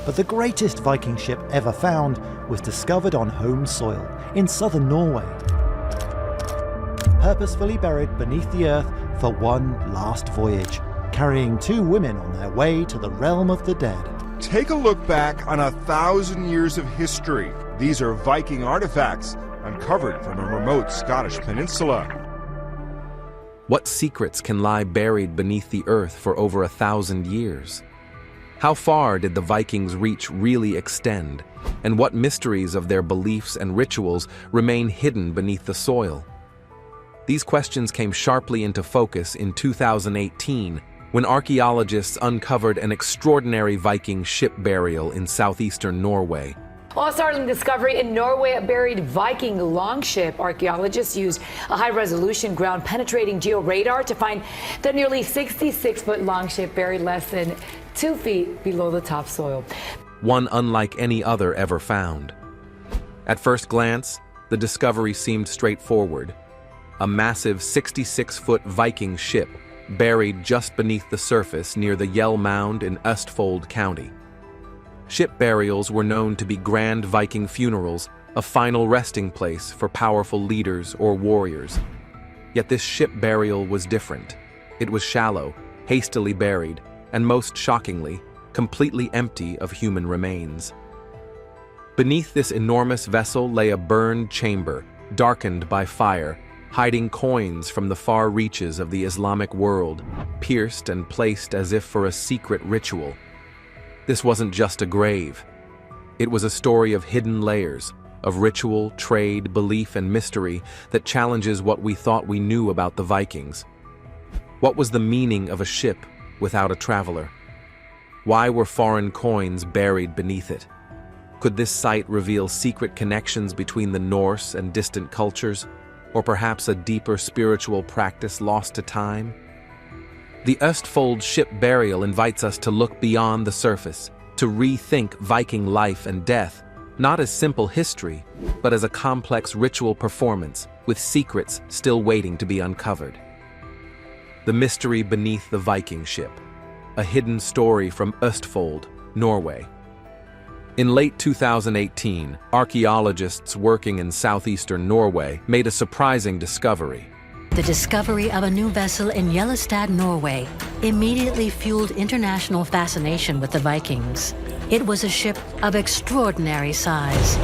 But the greatest Viking ship ever found was discovered on home soil in southern Norway, purposefully buried beneath the earth for one last voyage, carrying 2 women on their way to the realm of the dead. Take a look back on 1,000 years of history. These are Viking artifacts uncovered from a remote Scottish peninsula. What secrets can lie buried beneath the earth for over 1,000 years? How far did the Vikings' reach really extend? And what mysteries of their beliefs and rituals remain hidden beneath the soil? These questions came sharply into focus in 2018 when archaeologists uncovered an extraordinary Viking ship burial in southeastern Norway. Well, a startling discovery in Norway, a buried Viking longship. Archaeologists used a high-resolution ground-penetrating georadar to find the nearly 66-foot longship buried less than 2 feet below the topsoil. One unlike any other ever found. At first glance, the discovery seemed straightforward. A massive 66-foot Viking ship buried just beneath the surface near the Gjell Mound in Østfold County. Ship burials were known to be grand Viking funerals, a final resting place for powerful leaders or warriors. Yet this ship burial was different. It was shallow, hastily buried, and most shockingly, completely empty of human remains. Beneath this enormous vessel lay a burned chamber, darkened by fire, hiding coins from the far reaches of the Islamic world, pierced and placed as if for a secret ritual. This wasn't just a grave. It was a story of hidden layers, of ritual, trade, belief, and mystery that challenges what we thought we knew about the Vikings. What was the meaning of a ship without a traveler? Why were foreign coins buried beneath it? Could this site reveal secret connections between the Norse and distant cultures? Or perhaps a deeper spiritual practice lost to time? The Østfold ship burial invites us to look beyond the surface, to rethink Viking life and death, not as simple history, but as a complex ritual performance with secrets still waiting to be uncovered. The mystery beneath the Viking ship, a hidden story from Østfold, Norway. In late 2018, archaeologists working in southeastern Norway made a surprising discovery. The discovery of a new vessel in Gjellestad, Norway, immediately fueled international fascination with the Vikings. It was a ship of extraordinary size.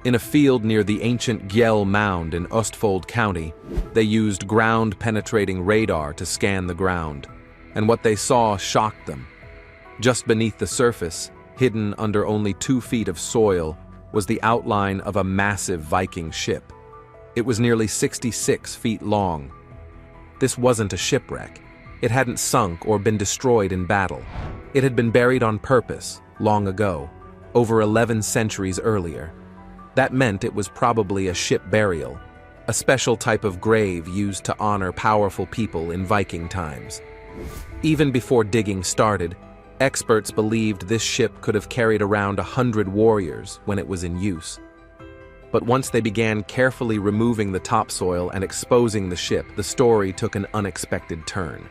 In a field near the ancient Gjell Mound in Østfold County, they used ground-penetrating radar to scan the ground, and what they saw shocked them. Just beneath the surface, hidden under only 2 feet of soil, was the outline of a massive Viking ship. It was nearly 66 feet long. This wasn't a shipwreck. It hadn't sunk or been destroyed in battle. It had been buried on purpose, long ago, over 11 centuries earlier. That meant it was probably a ship burial, a special type of grave used to honor powerful people in Viking times. Even before digging started, experts believed this ship could have carried around 100 warriors when it was in use. But once they began carefully removing the topsoil and exposing the ship, the story took an unexpected turn.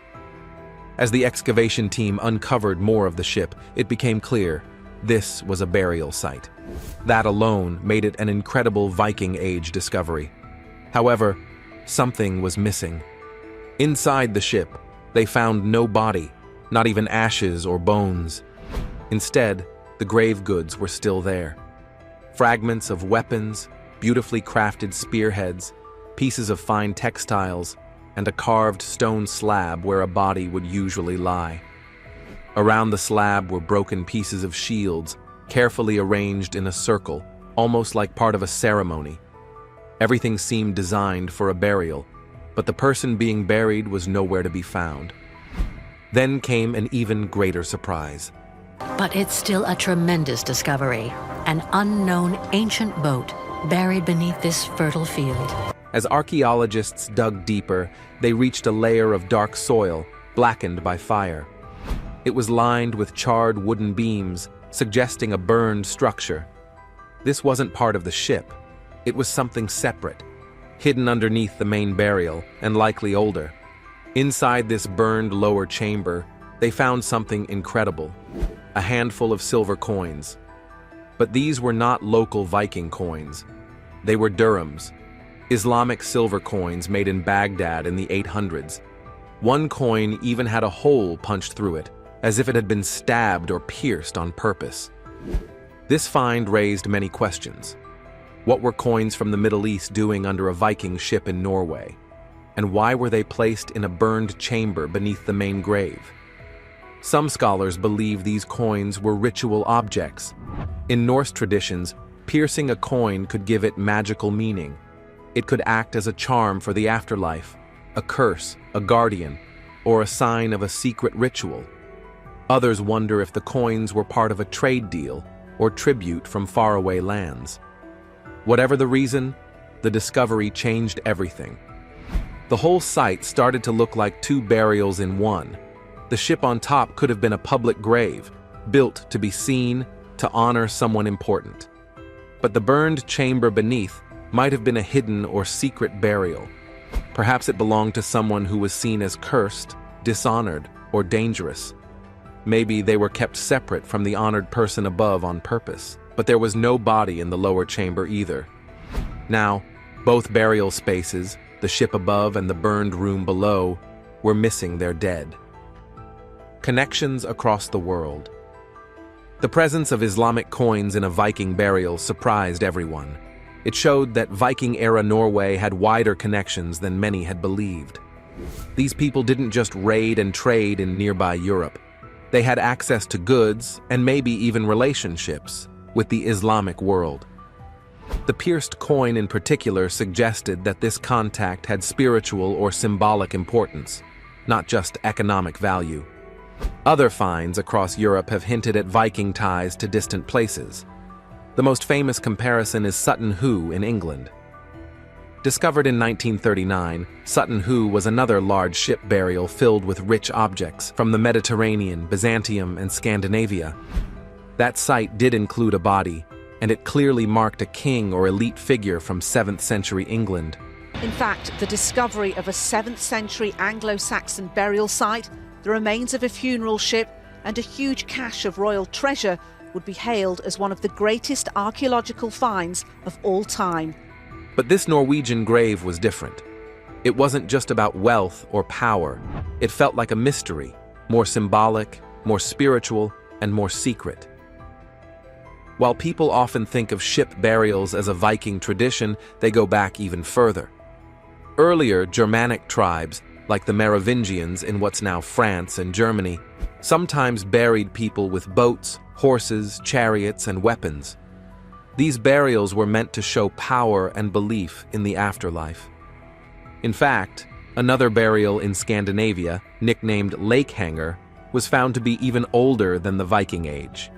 As the excavation team uncovered more of the ship, it became clear this was a burial site. That alone made it an incredible Viking Age discovery. However, something was missing. Inside the ship, they found no body, not even ashes or bones. Instead, the grave goods were still there. Fragments of weapons, beautifully crafted spearheads, pieces of fine textiles, and a carved stone slab where a body would usually lie. Around the slab were broken pieces of shields, carefully arranged in a circle, almost like part of a ceremony. Everything seemed designed for a burial, but the person being buried was nowhere to be found. Then came an even greater surprise. But it's still a tremendous discovery. An unknown ancient boat buried beneath this fertile field. As archaeologists dug deeper, they reached a layer of dark soil, blackened by fire. It was lined with charred wooden beams, suggesting a burned structure. This wasn't part of the ship. It was something separate, hidden underneath the main burial, and likely older. Inside this burned lower chamber, they found something incredible. a handful of silver coins. But these were not local Viking coins. They were dirhams, Islamic silver coins made in Baghdad in the 800s. One coin even had a hole punched through it, as if it had been stabbed or pierced on purpose. This find raised many questions. What were coins from the Middle East doing under a Viking ship in Norway? And why were they placed in a burned chamber beneath the main grave? Some scholars believe these coins were ritual objects. In Norse traditions, piercing a coin could give it magical meaning. It could act as a charm for the afterlife, a curse, a guardian, or a sign of a secret ritual. Others wonder if the coins were part of a trade deal or tribute from faraway lands. Whatever the reason, the discovery changed everything. The whole site started to look like two burials in one. The ship on top could have been a public grave, built to be seen, to honor someone important. But the burned chamber beneath might have been a hidden or secret burial. Perhaps it belonged to someone who was seen as cursed, dishonored, or dangerous. Maybe they were kept separate from the honored person above on purpose. But there was no body in the lower chamber either. Now, both burial spaces, the ship above and the burned room below, were missing their dead. Connections across the world. The presence of Islamic coins in a Viking burial surprised everyone. It showed that Viking-era Norway had wider connections than many had believed. These people didn't just raid and trade in nearby Europe. They had access to goods and maybe even relationships with the Islamic world. The pierced coin in particular suggested that this contact had spiritual or symbolic importance, not just economic value. Other finds across Europe have hinted at Viking ties to distant places. The most famous comparison is Sutton Hoo in England. Discovered in 1939, Sutton Hoo was another large ship burial filled with rich objects from the Mediterranean, Byzantium, and Scandinavia. That site did include a body, and it clearly marked a king or elite figure from 7th century England. In fact, the discovery of a 7th century Anglo-Saxon burial site, the remains of a funeral ship, and a huge cache of royal treasure would be hailed as one of the greatest archaeological finds of all time. But this Norwegian grave was different. It wasn't just about wealth or power. It felt like a mystery, more symbolic, more spiritual, and more secret. While people often think of ship burials as a Viking tradition, they go back even further. Earlier Germanic tribes, like the Merovingians in what's now France and Germany, sometimes buried people with boats, horses, chariots, and weapons. These burials were meant to show power and belief in the afterlife. In fact, another burial in Scandinavia, nicknamed Lakehanger, was found to be even older than the Viking Age.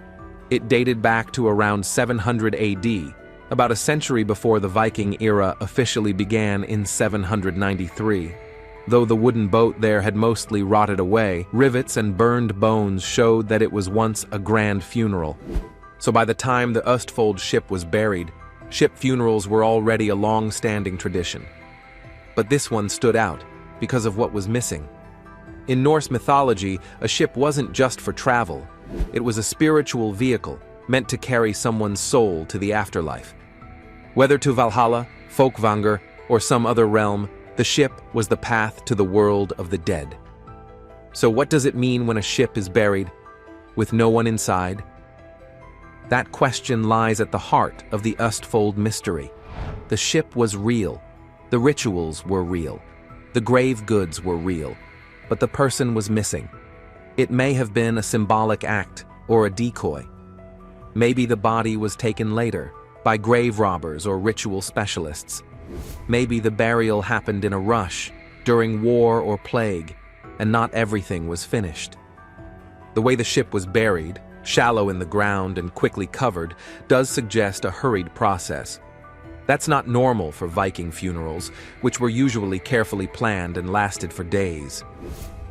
It dated back to around 700 AD, about a century before the Viking era officially began in 793. Though the wooden boat there had mostly rotted away, rivets and burned bones showed that it was once a grand funeral. So by the time the Østfold ship was buried, ship funerals were already a long-standing tradition. But this one stood out because of what was missing. In Norse mythology, a ship wasn't just for travel. It was a spiritual vehicle meant to carry someone's soul to the afterlife. Whether to Valhalla, Folkvanger, or some other realm, the ship was the path to the world of the dead. So what does it mean when a ship is buried with no one inside? That question lies at the heart of the Østfold mystery. The ship was real. The rituals were real. The grave goods were real. But the person was missing. It may have been a symbolic act or a decoy. Maybe the body was taken later by grave robbers or ritual specialists. Maybe the burial happened in a rush, during war or plague, and not everything was finished. The way the ship was buried, shallow in the ground and quickly covered, does suggest a hurried process. That's not normal for Viking funerals, which were usually carefully planned and lasted for days.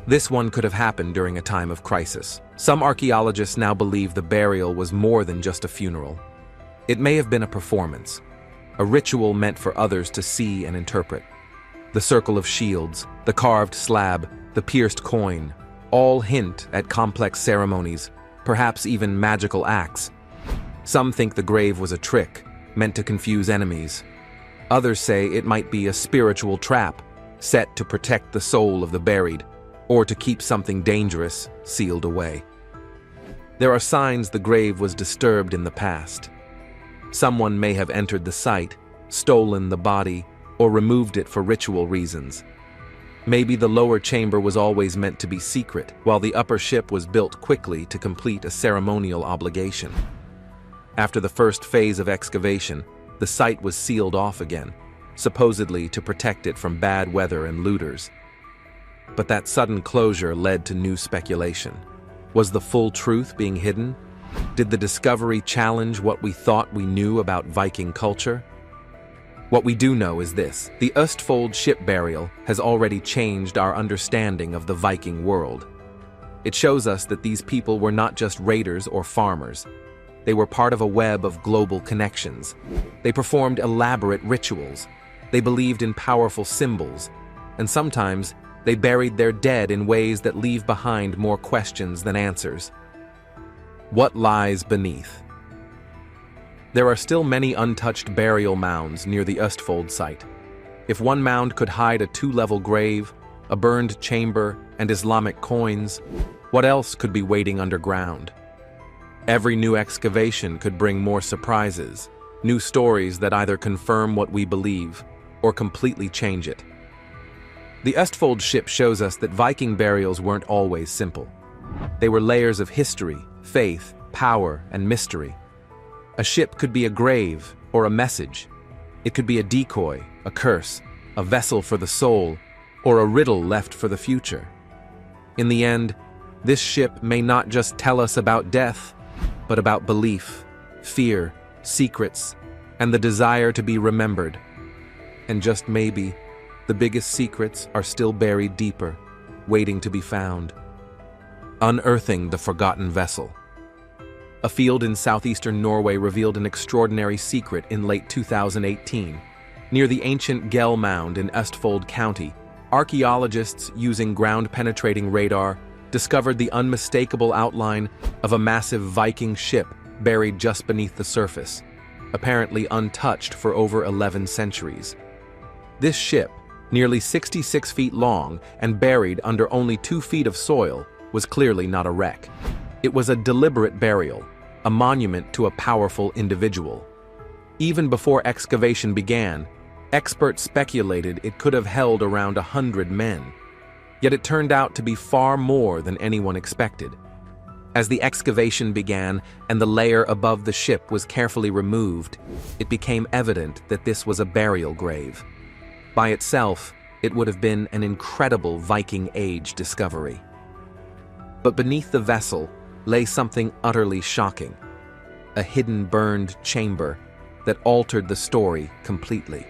This one could have happened during a time of crisis. Some archaeologists now believe the burial was more than just a funeral. It may have been a performance, a ritual meant for others to see and interpret. The circle of shields, the carved slab, the pierced coin, all hint at complex ceremonies, perhaps even magical acts. Some think the grave was a trick, meant to confuse enemies. Others say it might be a spiritual trap, set to protect the soul of the buried, or to keep something dangerous sealed away. There are signs the grave was disturbed in the past. Someone may have entered the site, stolen the body, or removed it for ritual reasons. Maybe the lower chamber was always meant to be secret, while the upper ship was built quickly to complete a ceremonial obligation. After the first phase of excavation, the site was sealed off again, supposedly to protect it from bad weather and looters. But that sudden closure led to new speculation. Was the full truth being hidden? Did the discovery challenge what we thought we knew about Viking culture? What we do know is this: the Østfold ship burial has already changed our understanding of the Viking world. It shows us that these people were not just raiders or farmers. They were part of a web of global connections. They performed elaborate rituals. They believed in powerful symbols. And sometimes, they buried their dead in ways that leave behind more questions than answers. What lies beneath? There are still many untouched burial mounds near the Østfold site. If one mound could hide a 2-level grave, a burned chamber, and Islamic coins, what else could be waiting underground? Every new excavation could bring more surprises, new stories that either confirm what we believe or completely change it. The Østfold ship shows us that Viking burials weren't always simple. They were layers of history, faith, power, and mystery. A ship could be a grave or a message. It could be a decoy, a curse, a vessel for the soul, or a riddle left for the future. In the end, this ship may not just tell us about death, but about belief, fear, secrets, and the desire to be remembered. And just maybe, the biggest secrets are still buried deeper, waiting to be found. Unearthing the forgotten vessel. A field in southeastern Norway revealed an extraordinary secret in late 2018. Near the ancient Gjell Mound in Østfold County, archaeologists using ground-penetrating radar discovered the unmistakable outline of a massive Viking ship buried just beneath the surface, apparently untouched for over 11 centuries. This ship, nearly 66 feet long and buried under only 2 feet of soil, was clearly not a wreck. It was a deliberate burial, a monument to a powerful individual. Even before excavation began, experts speculated it could have held around 100 men. Yet it turned out to be far more than anyone expected. As the excavation began and the layer above the ship was carefully removed, it became evident that this was a burial grave. By itself, it would have been an incredible Viking Age discovery. But beneath the vessel lay something utterly shocking: a hidden burned chamber that altered the story completely.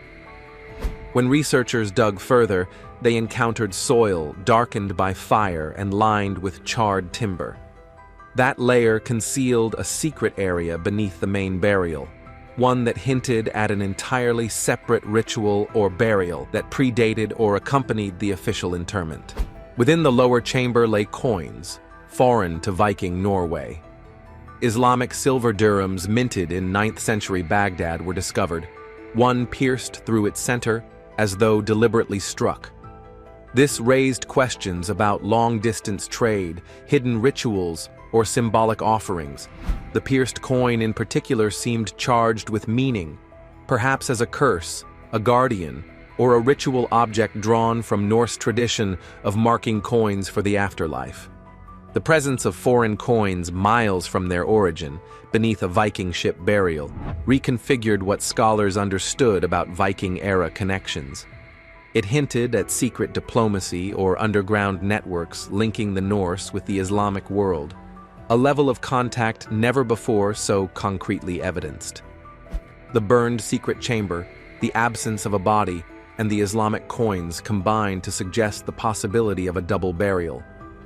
When researchers dug further, they encountered soil darkened by fire and lined with charred timber. That layer concealed a secret area beneath the main burial, one that hinted at an entirely separate ritual or burial that predated or accompanied the official interment. Within the lower chamber lay coins, foreign to Viking Norway. Islamic silver dirhams minted in 9th century Baghdad were discovered, one pierced through its center as though deliberately struck. This raised questions about long-distance trade, hidden rituals, or symbolic offerings. The pierced coin in particular seemed charged with meaning, perhaps as a curse, a guardian, or a ritual object drawn from Norse tradition of marking coins for the afterlife. The presence of foreign coins miles from their origin, beneath a Viking ship burial, reconfigured what scholars understood about Viking-era connections. It hinted at secret diplomacy or underground networks linking the Norse with the Islamic world, a level of contact never before so concretely evidenced. The burned secret chamber, the absence of a body, and the Islamic coins combined to suggest the possibility of a double burial,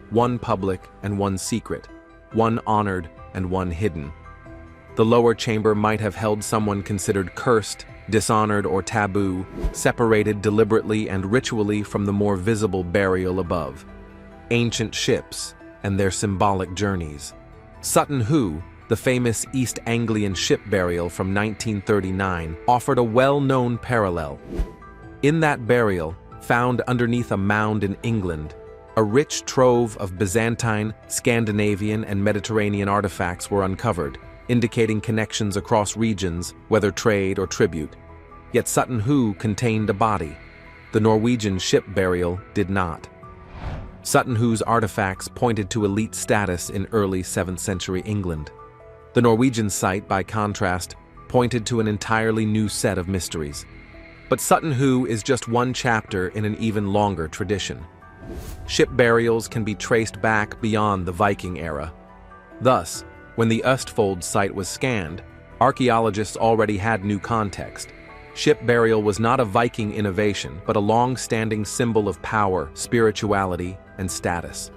one public and one secret, one honored and one hidden. The lower chamber might have held someone considered cursed, dishonored, or taboo, separated deliberately and ritually from the more visible burial above. Ancient ships and their symbolic journeys. Sutton Hoo, the famous East Anglian ship burial from 1939, offered a well-known parallel. In that burial, found underneath a mound in England, a rich trove of Byzantine, Scandinavian, and Mediterranean artifacts were uncovered, indicating connections across regions, whether trade or tribute. Yet Sutton Hoo contained a body. The Norwegian ship burial did not. Sutton Hoo's artifacts pointed to elite status in early 7th century England. The Norwegian site, by contrast, pointed to an entirely new set of mysteries. But Sutton Hoo is just one chapter in an even longer tradition. Ship burials can be traced back beyond the Viking era. Thus, when the Østfold site was scanned, archaeologists already had new context. Ship burial was not a Viking innovation, but a long-standing symbol of power, spirituality, and status.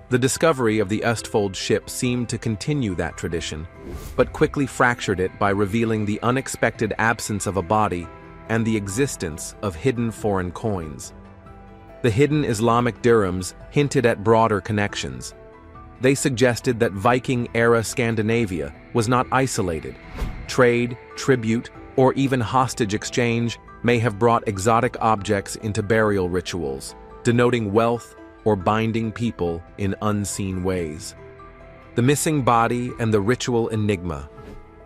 The discovery of the Østfold ship seemed to continue that tradition, but quickly fractured it by revealing the unexpected absence of a body and the existence of hidden foreign coins. The hidden Islamic dirhams hinted at broader connections. They suggested that Viking-era Scandinavia was not isolated. Trade, tribute, or even hostage exchange may have brought exotic objects into burial rituals, denoting wealth or binding people in unseen ways. The missing body and the ritual enigma.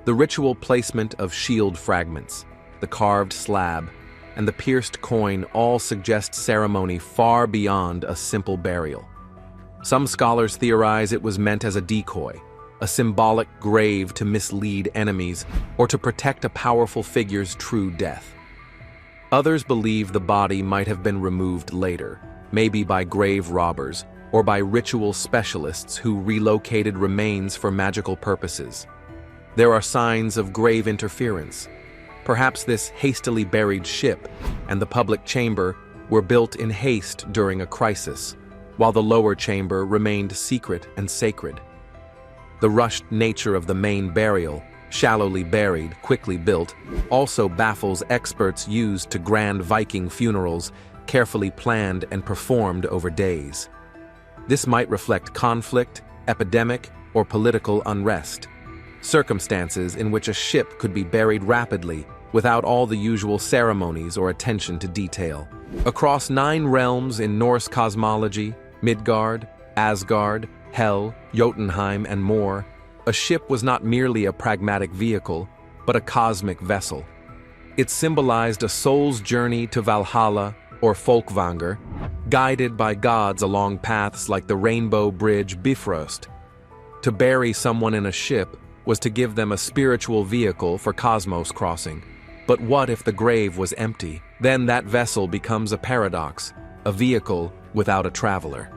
The ritual placement of shield fragments, the carved slab, and the pierced coin all suggest ceremony far beyond a simple burial. Some scholars theorize it was meant as a decoy, a symbolic grave to mislead enemies or to protect a powerful figure's true death. Others believe the body might have been removed later, maybe by grave robbers or by ritual specialists who relocated remains for magical purposes. There are signs of grave interference. Perhaps this hastily buried ship and the public chamber were built in haste during a crisis, while the lower chamber remained secret and sacred. The rushed nature of the main burial, shallowly buried, quickly built, also baffles experts used to grand Viking funerals, carefully planned and performed over days. This might reflect conflict, epidemic, or political unrest, circumstances in which a ship could be buried rapidly without all the usual ceremonies or attention to detail. Across 9 realms in Norse cosmology, Midgard, Asgard, Hel, Jotunheim, and more, a ship was not merely a pragmatic vehicle, but a cosmic vessel. It symbolized a soul's journey to Valhalla, or Folkvanger, guided by gods along paths like the Rainbow Bridge Bifrost. To bury someone in a ship was to give them a spiritual vehicle for cosmos crossing. But what if the grave was empty? Then that vessel becomes a paradox, a vehicle without a traveler.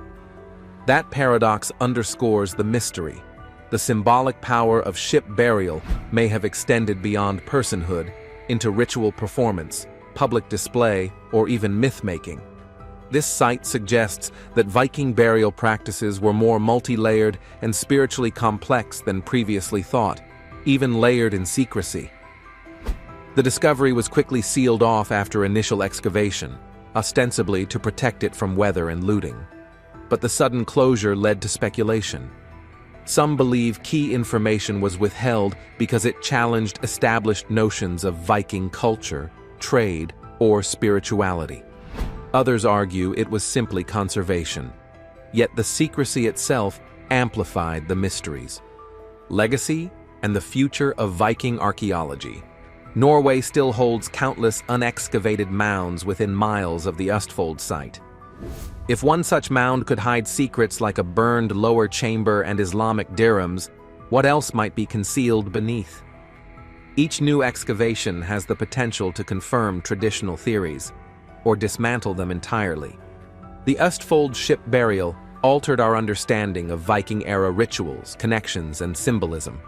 That paradox underscores the mystery. The symbolic power of ship burial may have extended beyond personhood into ritual performance, public display, or even myth-making. This site suggests that Viking burial practices were more multi-layered and spiritually complex than previously thought, even layered in secrecy. The discovery was quickly sealed off after initial excavation, ostensibly to protect it from weather and looting. But the sudden closure led to speculation. Some believe key information was withheld because it challenged established notions of Viking culture, trade, or spirituality. Others argue it was simply conservation. Yet the secrecy itself amplified the mysteries. Legacy and the future of Viking archaeology. Norway still holds countless unexcavated mounds within miles of the Østfold site. If one such mound could hide secrets like a burned lower chamber and Islamic dirhams, what else might be concealed beneath? Each new excavation has the potential to confirm traditional theories, or dismantle them entirely. The Østfold ship burial altered our understanding of Viking-era rituals, connections, and symbolism.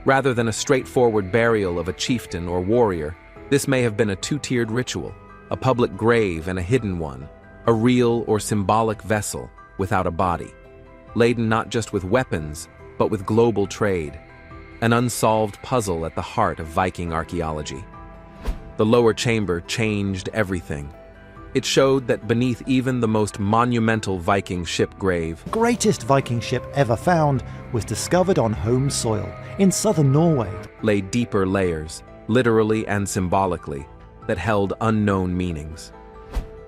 Rather than a straightforward burial of a chieftain or warrior, this may have been a two-tiered ritual, a public grave and a hidden one, a real or symbolic vessel without a body, laden not just with weapons, but with global trade, an unsolved puzzle at the heart of Viking archaeology. The lower chamber changed everything. It showed that beneath even the most monumental Viking ship grave, The greatest Viking ship ever found was discovered on home soil in southern Norway. lay deeper layers, literally and symbolically, that held unknown meanings.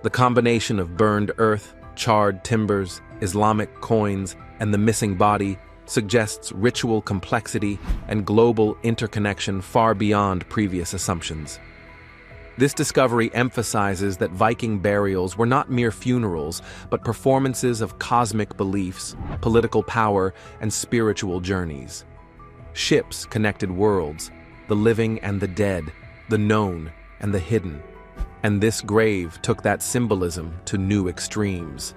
The combination of burned earth, charred timbers, Islamic coins, and the missing body suggests ritual complexity and global interconnection far beyond previous assumptions. This discovery emphasizes that Viking burials were not mere funerals, but performances of cosmic beliefs, political power, and spiritual journeys. Ships connected worlds, the living and the dead, the known and the hidden. And this grave took that symbolism to new extremes.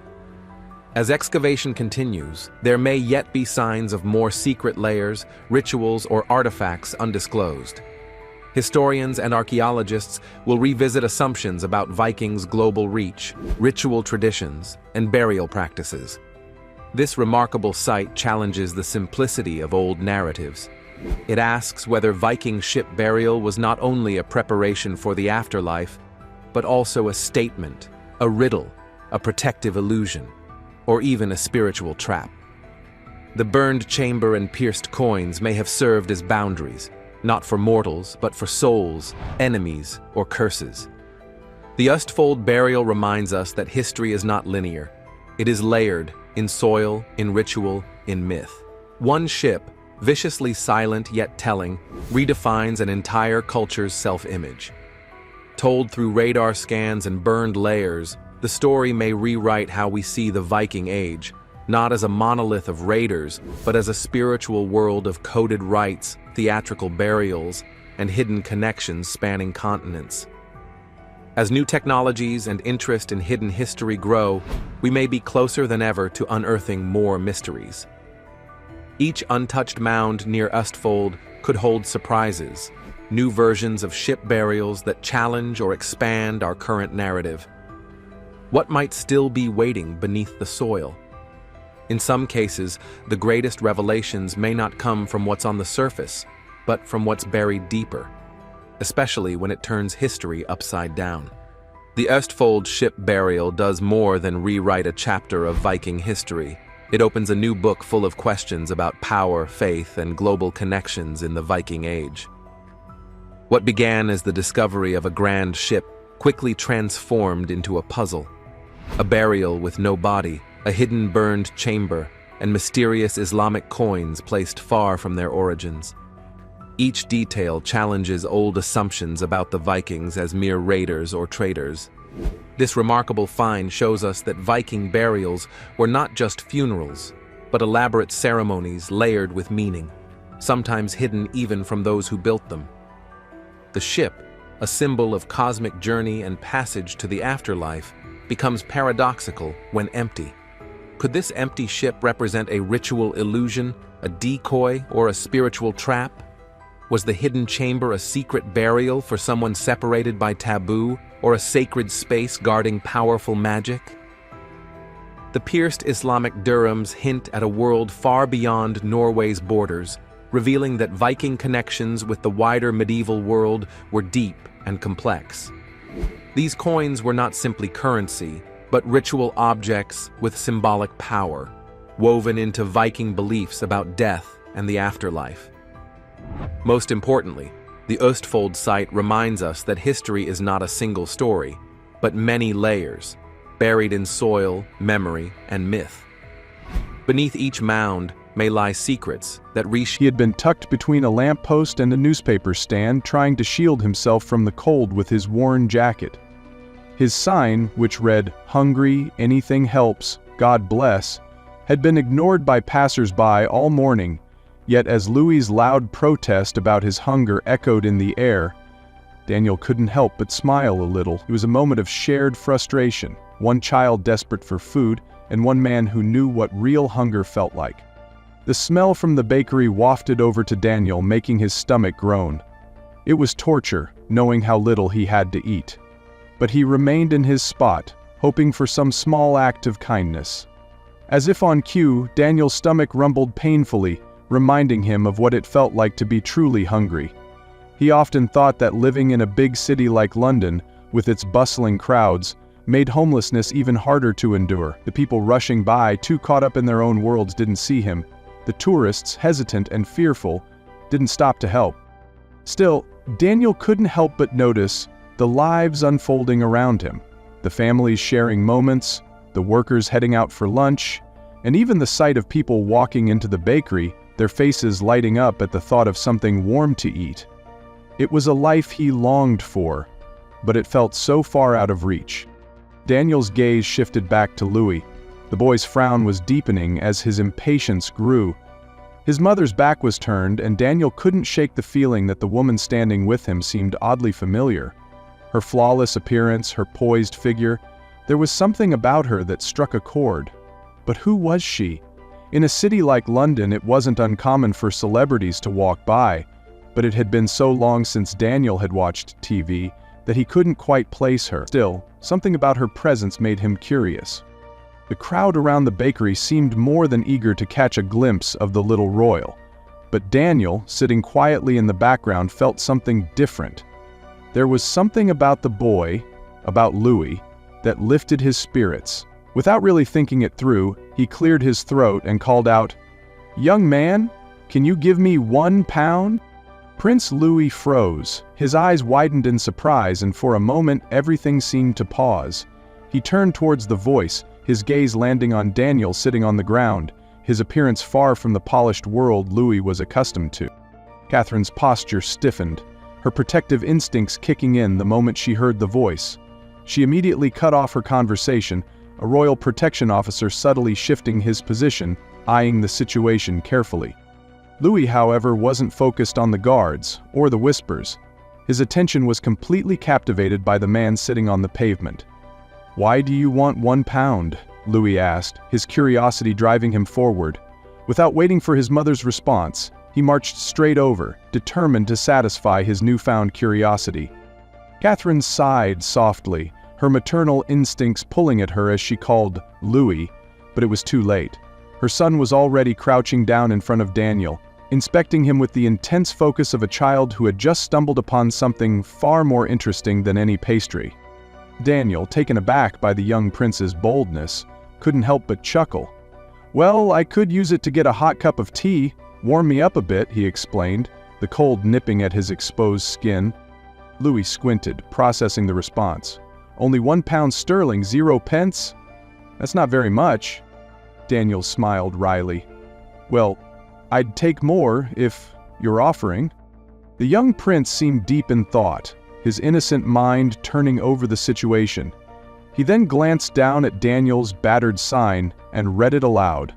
As excavation continues, there may yet be signs of more secret layers, rituals, or artifacts undisclosed. Historians and archaeologists will revisit assumptions about Vikings' global reach, ritual traditions, and burial practices. This remarkable site challenges the simplicity of old narratives. It asks whether Viking ship burial was not only a preparation for the afterlife, but also a statement, a riddle, a protective illusion, or even a spiritual trap. The burned chamber and pierced coins may have served as boundaries, not for mortals, but for souls, enemies, or curses. The Østfold burial reminds us that history is not linear. It is layered, in soil, in ritual, in myth. One ship, viciously silent yet telling, redefines an entire culture's self-image. Told through radar scans and burned layers, the story may rewrite how we see the Viking Age, not as a monolith of raiders, but as a spiritual world of coded rites, theatrical burials, and hidden connections spanning continents. As new technologies and interest in hidden history grow, we may be closer than ever to unearthing more mysteries. Each untouched mound near Østfold could hold surprises, new versions of ship burials that challenge or expand our current narrative. What might still be waiting beneath the soil? In some cases, the greatest revelations may not come from what's on the surface, but from what's buried deeper, especially when it turns history upside down. The Østfold ship burial does more than rewrite a chapter of Viking history. It opens a new book full of questions about power, faith, and global connections in the Viking Age. What began as the discovery of a grand ship quickly transformed into a puzzle. A burial with no body, a hidden burned chamber, and mysterious Islamic coins placed far from their origins. Each detail challenges old assumptions about the Vikings as mere raiders or traders. This remarkable find shows us that Viking burials were not just funerals, but elaborate ceremonies layered with meaning, sometimes hidden even from those who built them. The ship, a symbol of cosmic journey and passage to the afterlife, becomes paradoxical when empty. Could this empty ship represent a ritual illusion, a decoy, or a spiritual trap? Was the hidden chamber a secret burial for someone separated by taboo, or a sacred space guarding powerful magic? The pierced Islamic dirhams hint at a world far beyond Norway's borders, revealing that Viking connections with the wider medieval world were deep and complex. These coins were not simply currency, but ritual objects with symbolic power, woven into Viking beliefs about death and the afterlife. Most importantly, the Østfold site reminds us that history is not a single story, but many layers, buried in soil, memory, and myth. Beneath each mound may lie secrets that He had been tucked between a lamppost and a newspaper stand, trying to shield himself from the cold with his worn jacket. His sign, which read, "Hungry, anything helps, God bless," had been ignored by passers-by all morning, yet as Louis's loud protest about his hunger echoed in the air, Daniel couldn't help but smile a little. It was a moment of shared frustration, one child desperate for food, and one man who knew what real hunger felt like. The smell from the bakery wafted over to Daniel, making his stomach groan. It was torture, knowing how little he had to eat. But he remained in his spot, hoping for some small act of kindness. As if on cue, Daniel's stomach rumbled painfully, reminding him of what it felt like to be truly hungry. He often thought that living in a big city like London, with its bustling crowds, made homelessness even harder to endure. The people rushing by, too caught up in their own worlds, didn't see him. The tourists, hesitant and fearful, didn't stop to help. Still, Daniel couldn't help but notice the lives unfolding around him. The families sharing moments, the workers heading out for lunch, and even the sight of people walking into the bakery, their faces lighting up at the thought of something warm to eat. It was a life he longed for, but it felt so far out of reach. Daniel's gaze shifted back to Louis. The boy's frown was deepening as his impatience grew. His mother's back was turned, and Daniel couldn't shake the feeling that the woman standing with him seemed oddly familiar. Her flawless appearance, her poised figure, there was something about her that struck a chord. But who was she? In a city like London, it wasn't uncommon for celebrities to walk by, but it had been so long since Daniel had watched TV that he couldn't quite place her. Still, something about her presence made him curious. The crowd around the bakery seemed more than eager to catch a glimpse of the little royal. But Daniel, sitting quietly in the background, felt something different. There was something about the boy, about Louis, that lifted his spirits. Without really thinking it through, he cleared his throat and called out, "Young man, can you give me £1?" Prince Louis froze. His eyes widened in surprise, and for a moment everything seemed to pause. He turned towards the voice, his gaze landing on Daniel sitting on the ground, his appearance far from the polished world Louis was accustomed to. Catherine's posture stiffened, her protective instincts kicking in the moment she heard the voice. She immediately cut off her conversation, a royal protection officer subtly shifting his position, eyeing the situation carefully. Louis, however, wasn't focused on the guards or the whispers. His attention was completely captivated by the man sitting on the pavement. "Why do you want £1?" Louis asked, his curiosity driving him forward. Without waiting for his mother's response, he marched straight over, determined to satisfy his newfound curiosity. Catherine sighed softly, her maternal instincts pulling at her as she called Louis, but it was too late. Her son was already crouching down in front of Daniel, inspecting him with the intense focus of a child who had just stumbled upon something far more interesting than any pastry. Daniel, taken aback by the young prince's boldness, couldn't help but chuckle. "Well, I could use it to get a hot cup of tea, warm me up a bit," he explained, the cold nipping at his exposed skin. Louis squinted, processing the response. "Only £1 sterling, 0 pence? That's not very much." Daniel smiled wryly. "Well, I'd take more if you're offering." The young prince seemed deep in thought, his innocent mind turning over the situation. He then glanced down at Daniel's battered sign and read it aloud.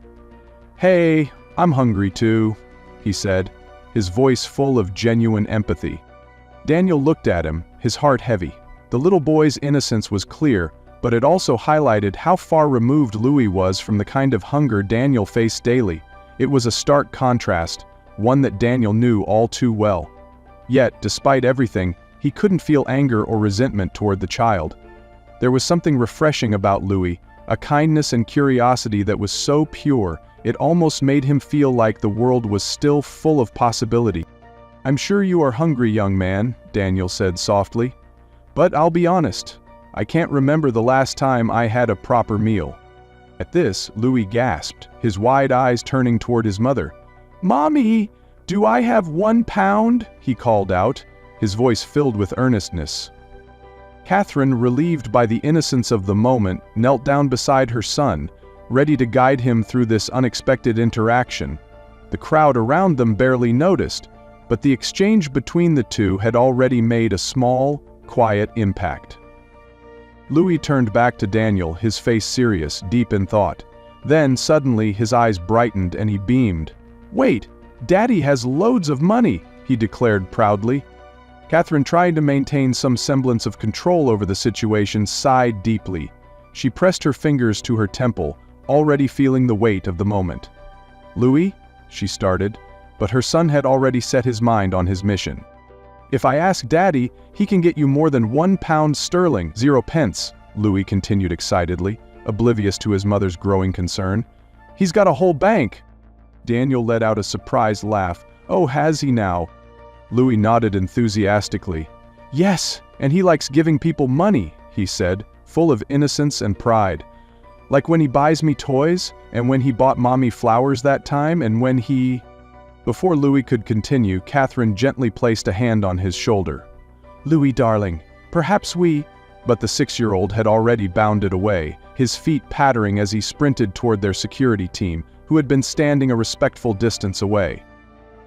"Hey, I'm hungry too," he said, his voice full of genuine empathy. Daniel looked at him, his heart heavy. The little boy's innocence was clear, but it also highlighted how far removed Louis was from the kind of hunger Daniel faced daily. It was a stark contrast, one that Daniel knew all too well. Yet, despite everything, he couldn't feel anger or resentment toward the child. There was something refreshing about Louis, a kindness and curiosity that was so pure, it almost made him feel like the world was still full of possibility. "I'm sure you are hungry, young man," Daniel said softly. "But I'll be honest, I can't remember the last time I had a proper meal." At this, Louis gasped, his wide eyes turning toward his mother. "Mommy, do I have £1?" he called out, his voice filled with earnestness. Catherine, relieved by the innocence of the moment, knelt down beside her son, ready to guide him through this unexpected interaction. The crowd around them barely noticed, but the exchange between the two had already made a small, quiet impact. Louis turned back to Daniel, his face serious, deep in thought. Then, suddenly, his eyes brightened and he beamed. "Wait, Daddy has loads of money," he declared proudly. Catherine, trying to maintain some semblance of control over the situation, sighed deeply. She pressed her fingers to her temple, already feeling the weight of the moment. "Louis," she started, but her son had already set his mind on his mission. "If I ask Daddy, he can get you more than £1 sterling, 0 pence, Louis continued excitedly, oblivious to his mother's growing concern. "He's got a whole bank." Daniel let out a surprised laugh. "Oh, has he now?" Louis nodded enthusiastically. "Yes, and he likes giving people money," he said, full of innocence and pride. Like when he buys me toys, and when he bought Mommy flowers that time, and when he... Before Louis could continue, Catherine gently placed a hand on his shoulder. "Louis, darling, perhaps we..." But the 6-year-old had already bounded away, his feet pattering as he sprinted toward their security team, who had been standing a respectful distance away.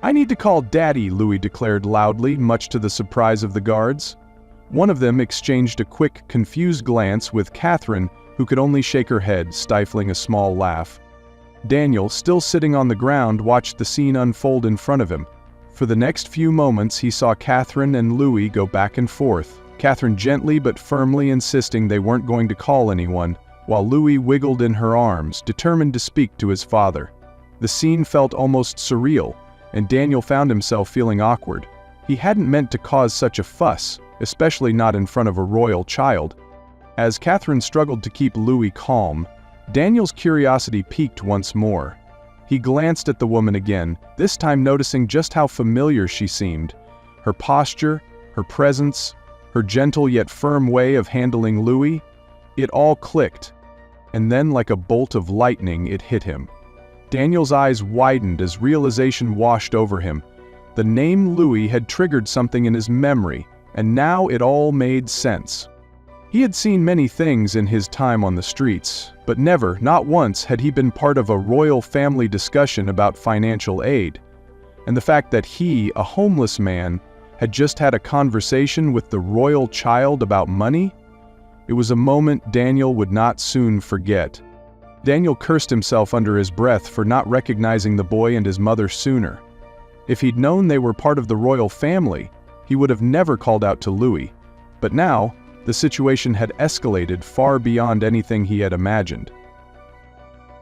"I need to call Daddy," Louis declared loudly, much to the surprise of the guards. One of them exchanged a quick, confused glance with Catherine, who could only shake her head, stifling a small laugh. Daniel, still sitting on the ground, watched the scene unfold in front of him. For the next few moments he saw Catherine and Louis go back and forth, Catherine gently but firmly insisting they weren't going to call anyone, while Louis wiggled in her arms, determined to speak to his father. The scene felt almost surreal, and Daniel found himself feeling awkward. He hadn't meant to cause such a fuss, especially not in front of a royal child. As Catherine struggled to keep Louis calm, Daniel's curiosity piqued once more. He glanced at the woman again, this time noticing just how familiar she seemed. Her posture, her presence, her gentle yet firm way of handling Louis, it all clicked. And then, like a bolt of lightning, it hit him. Daniel's eyes widened as realization washed over him. The name Louis had triggered something in his memory, and now it all made sense. He had seen many things in his time on the streets, but never, not once, had he been part of a royal family discussion about financial aid. And the fact that he, a homeless man, had just had a conversation with the royal child about money? It was a moment Daniel would not soon forget. Daniel cursed himself under his breath for not recognizing the boy and his mother sooner. If he'd known they were part of the royal family, he would have never called out to Louis. But now, the situation had escalated far beyond anything he had imagined.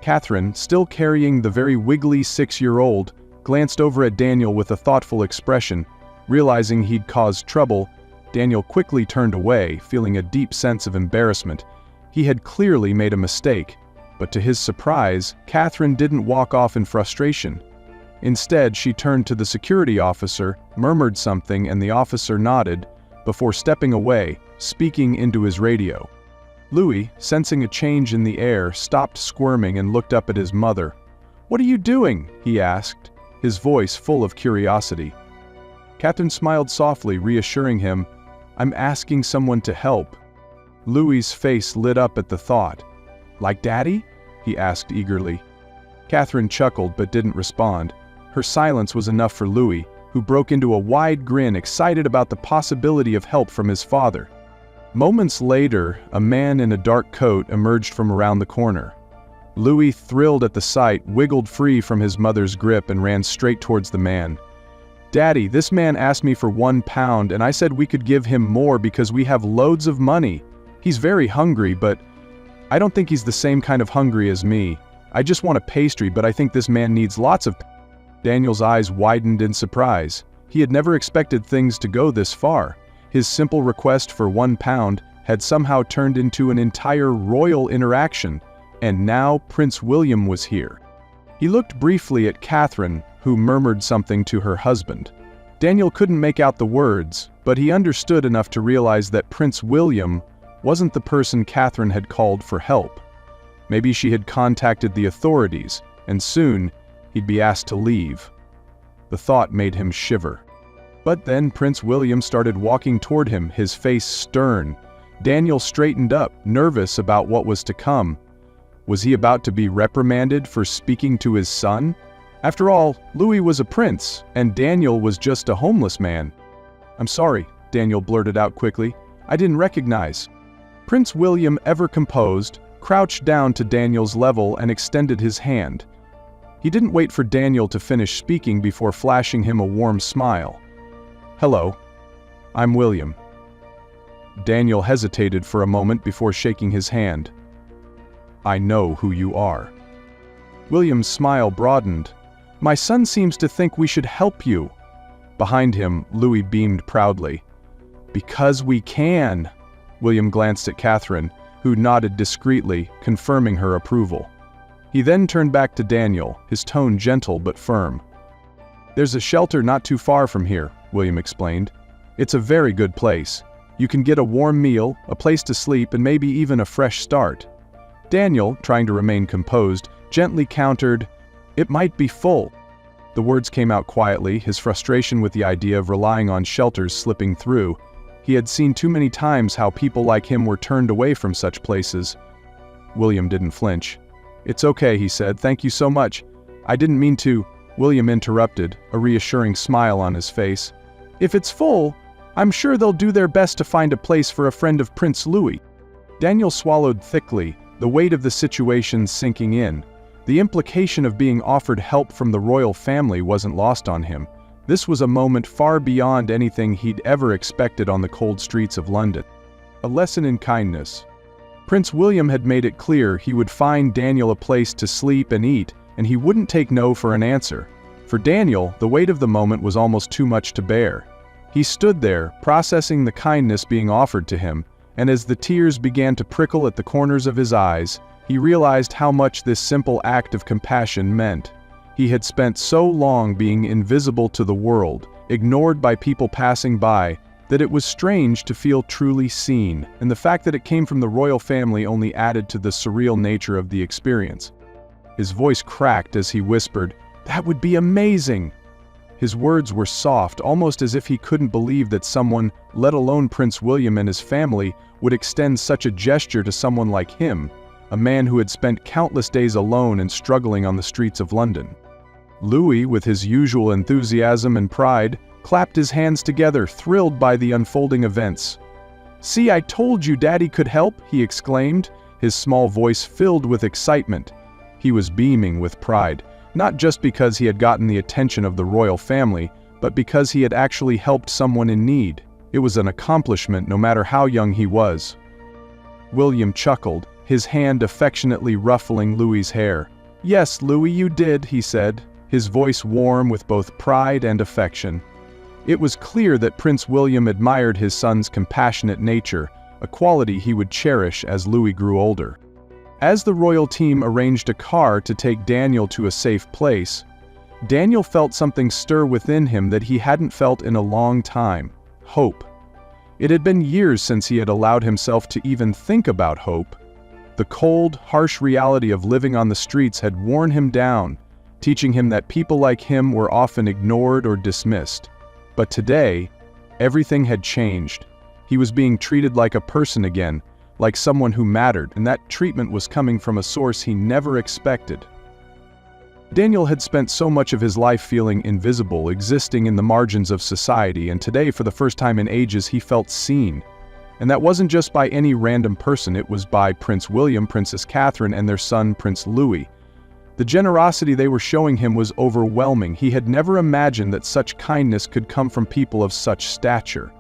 Catherine, still carrying the very wiggly 6-year-old, glanced over at Daniel with a thoughtful expression. Realizing he'd caused trouble, Daniel quickly turned away, feeling a deep sense of embarrassment. He had clearly made a mistake, but to his surprise, Catherine didn't walk off in frustration. Instead, she turned to the security officer, murmured something, and the officer nodded, before stepping away, speaking into his radio. Louis, sensing a change in the air, stopped squirming and looked up at his mother. "What are you doing?" he asked, his voice full of curiosity. Catherine smiled softly, reassuring him, "I'm asking someone to help." Louis's face lit up at the thought. "Like Daddy?" he asked eagerly. Catherine chuckled but didn't respond. Her silence was enough for Louis, who broke into a wide grin, excited about the possibility of help from his father. Moments later, a man in a dark coat emerged from around the corner. Louis, thrilled at the sight, wiggled free from his mother's grip and ran straight towards the man. "Daddy, this man asked me for £1 and I said we could give him more because we have loads of money. He's very hungry, but I don't think he's the same kind of hungry as me. I just want a pastry, but I think this man needs lots of..." Daniel's eyes widened in surprise. He had never expected things to go this far. His simple request for £1 had somehow turned into an entire royal interaction, and now Prince William was here. He looked briefly at Catherine, who murmured something to her husband. Daniel couldn't make out the words, but he understood enough to realize that Prince William wasn't the person Catherine had called for help. Maybe she had contacted the authorities, and soon he'd be asked to leave. The thought made him shiver. But then Prince William started walking toward him, his face stern. Daniel straightened up, nervous about what was to come. Was he about to be reprimanded for speaking to his son? After all, Louis was a prince, and Daniel was just a homeless man. "I'm sorry," Daniel blurted out quickly. "I didn't recognize." Prince William, ever composed, crouched down to Daniel's level and extended his hand. He didn't wait for Daniel to finish speaking before flashing him a warm smile. "Hello, I'm William." Daniel hesitated for a moment before shaking his hand. "I know who you are." William's smile broadened. "My son seems to think we should help you." Behind him, Louis beamed proudly. "Because we can." William glanced at Catherine, who nodded discreetly, confirming her approval. He then turned back to Daniel, his tone gentle but firm. "There's a shelter not too far from here," William explained. "It's a very good place. You can get a warm meal, a place to sleep, and maybe even a fresh start. Daniel, trying to remain composed, gently countered, "It might be full." The words came out quietly, his frustration with the idea of relying on shelters slipping through. He had seen too many times how people like him were turned away from such places. William didn't flinch. "It's okay," he said. "Thank you so much. I didn't mean to." William interrupted, a reassuring smile on his face. "If it's full, I'm sure they'll do their best to find a place for a friend of Prince Louis." Daniel swallowed thickly, the weight of the situation sinking in. The implication of being offered help from the royal family wasn't lost on him. This was a moment far beyond anything he'd ever expected on the cold streets of London. A lesson in kindness. Prince William had made it clear he would find Daniel a place to sleep and eat, and he wouldn't take no for an answer. For Daniel, the weight of the moment was almost too much to bear. He stood there, processing the kindness being offered to him, and as the tears began to prickle at the corners of his eyes, he realized how much this simple act of compassion meant. He had spent so long being invisible to the world, ignored by people passing by, that it was strange to feel truly seen, and the fact that it came from the royal family only added to the surreal nature of the experience. His voice cracked as he whispered, "That would be amazing!" His words were soft, almost as if he couldn't believe that someone, let alone Prince William and his family, would extend such a gesture to someone like him, a man who had spent countless days alone and struggling on the streets of London. Louis, with his usual enthusiasm and pride, clapped his hands together, thrilled by the unfolding events. "See, I told you Daddy could help," he exclaimed, his small voice filled with excitement. He was beaming with pride, not just because he had gotten the attention of the royal family, but because he had actually helped someone in need. It was an accomplishment no matter how young he was. William chuckled, his hand affectionately ruffling Louis's hair. "Yes, Louis, you did," he said, his voice warm with both pride and affection. It was clear that Prince William admired his son's compassionate nature, a quality he would cherish as Louis grew older. As the royal team arranged a car to take Daniel to a safe place, Daniel felt something stir within him that he hadn't felt in a long time: hope. It had been years since he had allowed himself to even think about hope. The cold, harsh reality of living on the streets had worn him down, teaching him that people like him were often ignored or dismissed. But today, everything had changed. He was being treated like a person again, like someone who mattered, and that treatment was coming from a source he never expected. Daniel had spent so much of his life feeling invisible, existing in the margins of society, and today, for the first time in ages, he felt seen. And that wasn't just by any random person, it was by Prince William, Princess Catherine, and their son, Prince Louis. The generosity they were showing him was overwhelming. He had never imagined that such kindness could come from people of such stature.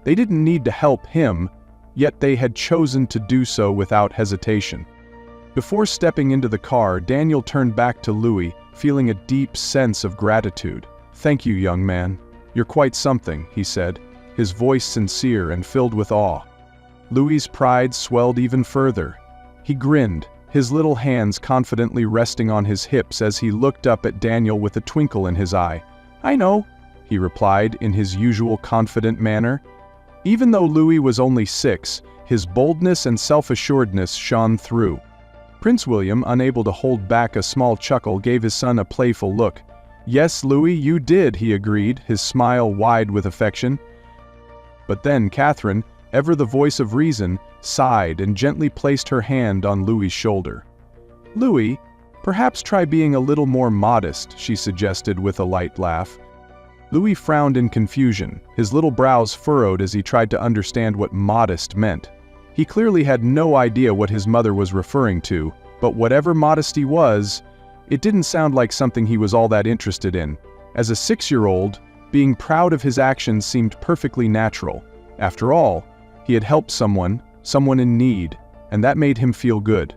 They didn't need to help him, yet they had chosen to do so without hesitation. Before stepping into the car, Daniel turned back to Louis, feeling a deep sense of gratitude. "Thank you, young man. You're quite something," he said, his voice sincere and filled with awe. Louis's pride swelled even further. He grinned, his little hands confidently resting on his hips as he looked up at Daniel with a twinkle in his eye. "I know," he replied in his usual confident manner. Even though Louis was only 6, his boldness and self-assuredness shone through. Prince William, unable to hold back a small chuckle, gave his son a playful look. "Yes, Louis, you did," he agreed, his smile wide with affection. But then Catherine, ever the voice of reason, sighed and gently placed her hand on Louis's shoulder. "Louis, perhaps try being a little more modest," she suggested with a light laugh. Louis frowned in confusion, his little brows furrowed as he tried to understand what modest meant. He clearly had no idea what his mother was referring to, but whatever modesty was, it didn't sound like something he was all that interested in. As a 6-year-old, being proud of his actions seemed perfectly natural. After all, he had helped someone in need, and that made him feel good.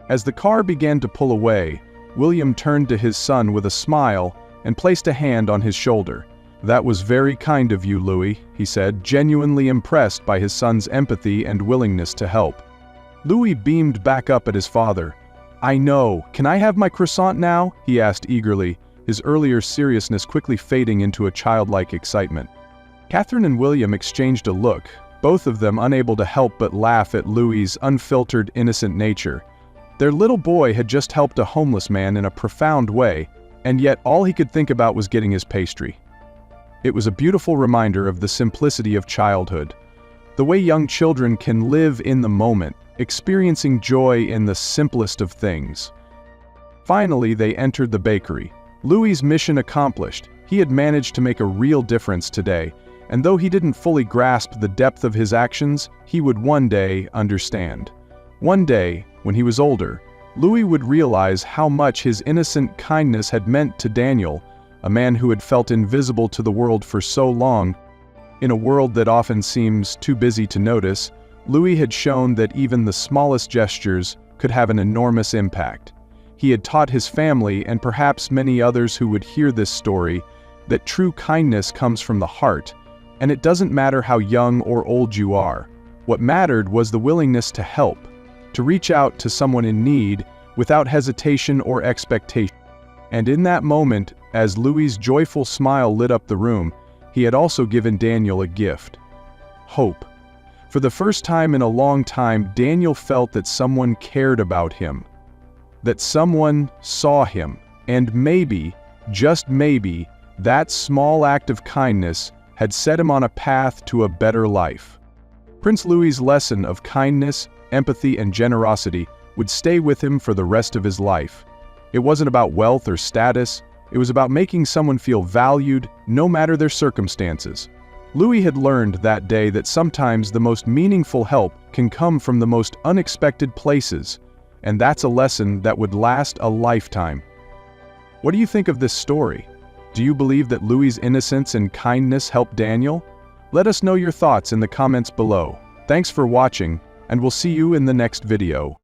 As the car began to pull away, William turned to his son with a smile and placed a hand on his shoulder. "That was very kind of you, Louis," he said, genuinely impressed by his son's empathy and willingness to help. Louis beamed back up at his father. "I know. Can I have my croissant now?" he asked eagerly, his earlier seriousness quickly fading into a childlike excitement. Catherine and William exchanged a look, both of them unable to help but laugh at Louis's unfiltered, innocent nature. Their little boy had just helped a homeless man in a profound way, and yet all he could think about was getting his pastry. It was a beautiful reminder of the simplicity of childhood, the way young children can live in the moment, experiencing joy in the simplest of things. Finally, they entered the bakery. Louis's mission accomplished. He had managed to make a real difference today, and though he didn't fully grasp the depth of his actions, he would one day understand. One day, when he was older, Louis would realize how much his innocent kindness had meant to Daniel, a man who had felt invisible to the world for so long. In a world that often seems too busy to notice, Louis had shown that even the smallest gestures could have an enormous impact. He had taught his family, and perhaps many others who would hear this story, that true kindness comes from the heart, and it doesn't matter how young or old you are. What mattered was the willingness to help, to reach out to someone in need without hesitation or expectation. And in that moment, as Louis's joyful smile lit up the room, he had also given Daniel a gift: hope. For the first time in a long time, Daniel felt that someone cared about him, that someone saw him, and maybe, just maybe, that small act of kindness had set him on a path to a better life. Prince Louis's lesson of kindness, empathy, and generosity would stay with him for the rest of his life. It wasn't about wealth or status, it was about making someone feel valued, no matter their circumstances. Louis had learned that day that sometimes the most meaningful help can come from the most unexpected places, and that's a lesson that would last a lifetime. What do you think of this story? Do you believe that Louis's innocence and kindness helped Daniel? Let us know your thoughts in the comments below. Thanks for watching, and we'll see you in the next video.